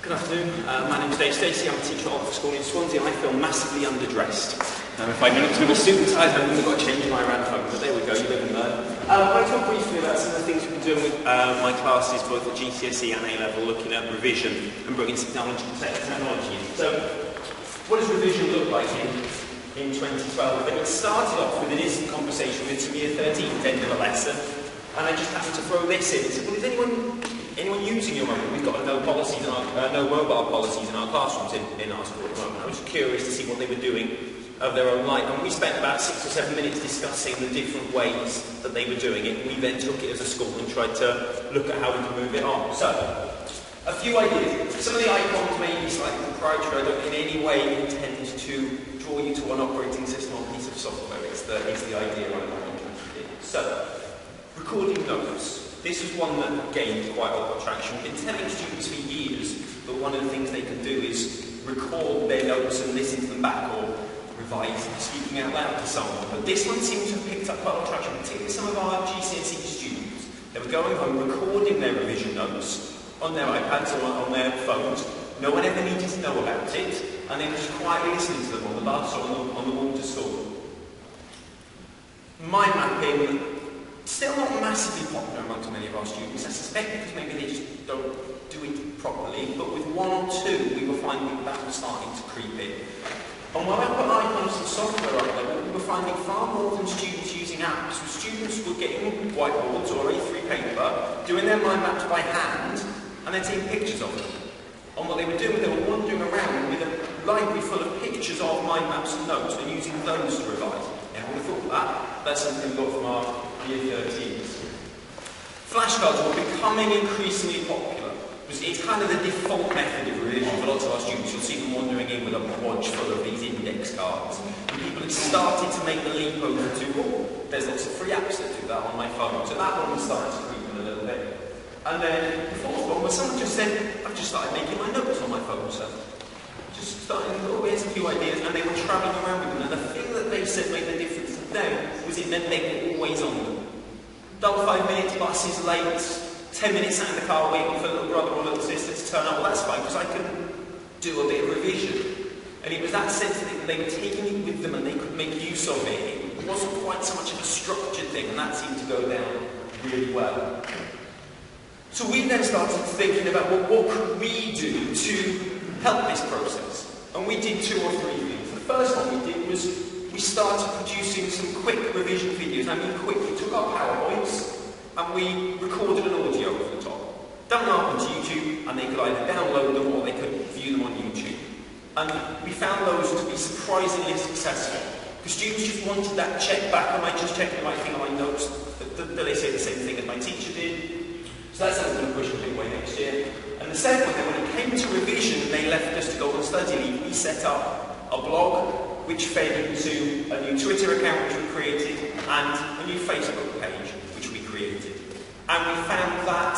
Good afternoon, my name is Stacey, I'm a teacher at School in Swansea and I feel massively underdressed. If I went up to a suit and tie, I wouldn't have got to change my around home, but there we go, you live and learn. I'm going to talk briefly about some of the things we've been doing with my classes, both at GCSE and A-level, looking at revision and bringing technology in. So, what does revision look like in 2012? And it started off with an instant conversation with some year 13s end of a lesson, and I just happened to throw this in and said, well, is anyone using your mobile? We've got no mobile policies in our classrooms in our school at the moment. I was curious to see what they were doing of their own life, and we spent about 6 or 7 minutes discussing the different ways that they were doing it. We then took it as a school and tried to look at how we could move it on. So, a few ideas. Some of the icons may be slightly proprietary. I don't in any way intend to draw you to one operating system or piece of software. It's the idea I'm interested in. So, recording notes. This is one that gained quite a lot of traction. We've been telling students for years that one of the things they can do is record their notes and listen to them back, or revise speaking out loud to someone. But this one seems to have picked up quite a lot of traction, particularly some of our GCSE students. They were going home recording their revision notes on their iPads or on their phones. No one ever needed to know about it, and they were just quietly listening to them on the bus or on the walk to school. Mind mapping. Still not massively popular amongst many of our students. I suspect because maybe they just don't do it properly, but with one or two we were finding that was starting to creep in. And when I put icons and software up there, we were finding far more than students using apps. So students were getting whiteboards or A3 paper, doing their mind maps by hand, and then taking pictures of them. And what they were doing, they were wandering around with a library full of pictures of mind maps and notes and using those to revise. Yeah, I would have thought that. That's something we got from our year 13s. Flashcards were becoming increasingly popular. It's kind of the default method of revision for lots of our students. You'll see them wandering in with a wodge full of these index cards. And people had started to make the leap over to, oh, there's lots of free apps that do that on my phone. So that one was starting to creep in a little bit. And then the fourth one was someone just said, I've just started making my notes on my phone. So just starting, oh, here's a few ideas. And they were travelling around with them. And the thing that they said made the difference to them was it meant they were always on them. Dull 5 minutes, bus is late, 10 minutes sat in the car waiting for little brother or little sister to turn up. Well, that's fine, because I can do a bit of revision. And it was that sense that they were taking it with them and they could make use of it. It wasn't quite so much of a structured thing, and that seemed to go down really well. So we then started thinking about, well, what could we do to help this process? And we did 2 or 3 things. The first one we did was we started producing some quick revision videos. I mean quick, we took our PowerPoints and we recorded an audio over the top. Dumped them up onto YouTube, and they could either download them or they could view them on YouTube. And we found those to be surprisingly successful. Because students just wanted that check back, am I just checking the right thing on my notes? Do they say the same thing as my teacher did? So that's something we're going to push a big way next year. And the second one, when it came to revision and they left us to go on study leave, we set up a blog which fed into a new Twitter account which we created and a new Facebook page which we created. And we found that,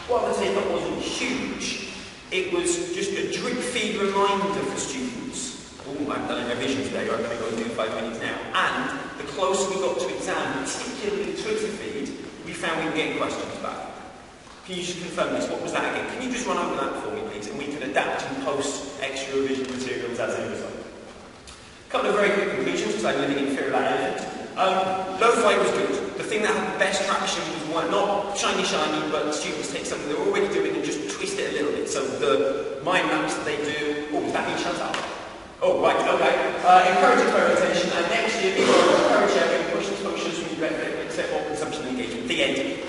while the take-up wasn't huge, it was just a drip feed reminder for students. Oh, I've done a revision today, I'm going to go and do 5 minutes now. And the closer we got to exam, particularly the Twitter feed, we found we were getting questions back. Can you just confirm this? What was that again? Can you just run over that for me, please? And we could adapt and post extra revision materials as a result. A couple of very quick conclusions, because I'm living in fear of that elephant. Lo-fi was good. The thing that had the best traction was not shiny, but students take something they're already doing and just twist it a little bit. So the mind maps that they do, oh, does that mean shut up? Oh, right, okay. Encourage experimentation, and next year, encourage sharing, push the functions, accept more consumption and engagement. The end.